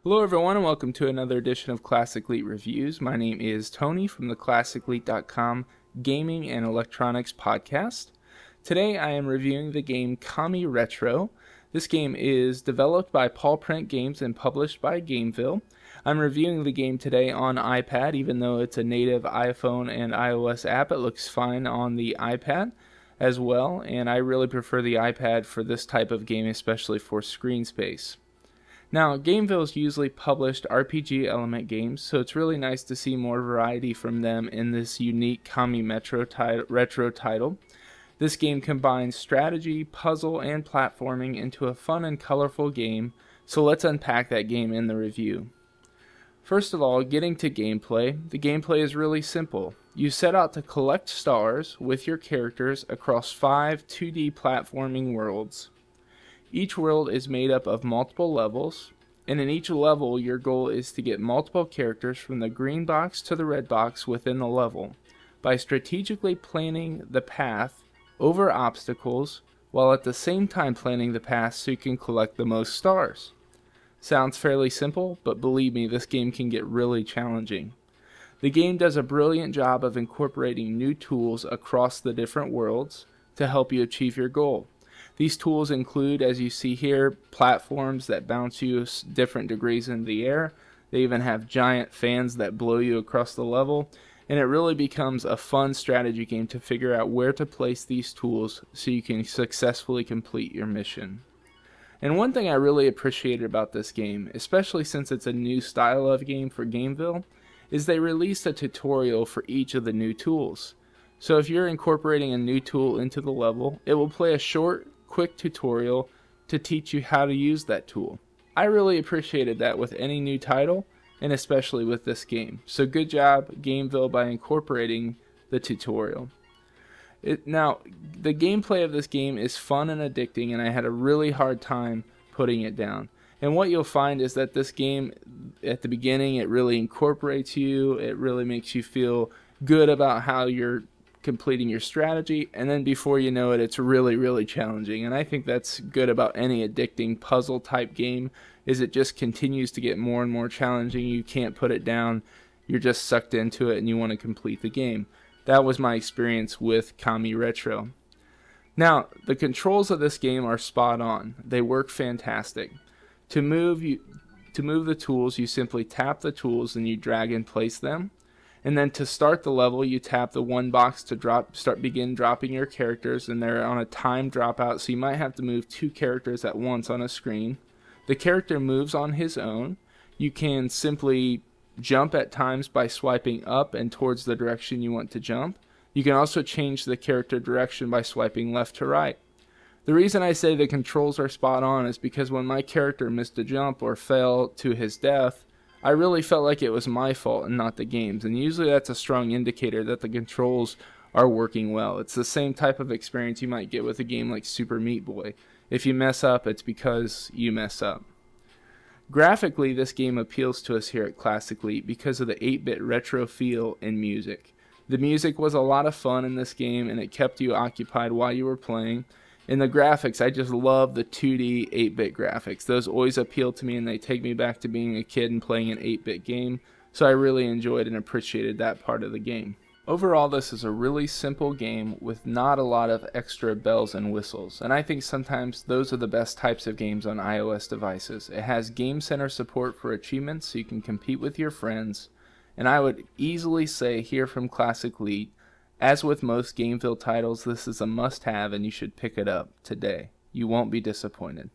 Hello everyone and welcome to another edition of Classic Elite Reviews. My name is Tony from the ClassicElite.com Gaming and Electronics podcast. Today I am reviewing the game Kami Retro. This game is developed by Paw Print Games and published by Gameville. I'm reviewing the game today on iPad. Even though it's a native iPhone and iOS app, it looks fine on the iPad as well, and I really prefer the iPad for this type of game, especially for screen space. Now, Gameville's usually published RPG element games, so it's really nice to see more variety from them in this unique Kami Retro title. This game combines strategy, puzzle, and platforming into a fun and colorful game, so let's unpack that game in the review. First of all, getting to gameplay, the gameplay is really simple. You set out to collect stars with your characters across 5 2D platforming worlds. Each world is made up of multiple levels, and in each level your goal is to get multiple characters from the green box to the red box within the level by strategically planning the path over obstacles while at the same time planning the path so you can collect the most stars. Sounds fairly simple, but believe me, this game can get really challenging. The game does a brilliant job of incorporating new tools across the different worlds to help you achieve your goal. These tools include, as you see here, platforms that bounce you different degrees in the air. They even have giant fans that blow you across the level, and it really becomes a fun strategy game to figure out where to place these tools so you can successfully complete your mission. And one thing I really appreciated about this game, especially since it's a new style of game for Gameville, is they released a tutorial for each of the new tools. So if you're incorporating a new tool into the level, it will play a short, quick tutorial to teach you how to use that tool. I really appreciated that with any new title, and especially with this game. So good job, Gameville, by incorporating the tutorial. Now, the gameplay of this game is fun and addicting, and I had a really hard time putting it down. And what you'll find is that this game, at the beginning, it really incorporates you, it really makes you feel good about how you're completing your strategy, and then before you know it, it's really challenging. And I think that's good about any addicting puzzle type game, is it just continues to get more and more challenging. You can't put it down, you're just sucked into it and you want to complete the game. That was my experience with Kami Retro. Now, the controls of this game are spot on. They work fantastic. To move the tools, you simply tap the tools and you drag and place them. And then to start the level, you tap the one box to begin dropping your characters, and they're on a time dropout, so you might have to move 2 characters at once on a screen. The character moves on his own. You can simply jump at times by swiping up and towards the direction you want to jump. You can also change the character direction by swiping left to right. The reason I say the controls are spot on is because when my character missed a jump or fell to his death, I really felt like it was my fault and not the game's, and usually that's a strong indicator that the controls are working well. It's the same type of experience you might get with a game like Super Meat Boy. If you mess up, it's because you mess up. Graphically, this game appeals to us here at Classic Elite because of the 8-bit retro feel and music. The music was a lot of fun in this game, and it kept you occupied while you were playing. In the graphics, I just love the 2D 8-bit graphics. Those always appeal to me, and they take me back to being a kid and playing an 8-bit game, so I really enjoyed and appreciated that part of the game. Overall, this is a really simple game with not a lot of extra bells and whistles, and I think sometimes those are the best types of games on iOS devices. It has Game Center support for achievements so you can compete with your friends, and I would easily say here from Classic Elite, as with most Gameville titles, this is a must-have and you should pick it up today. You won't be disappointed.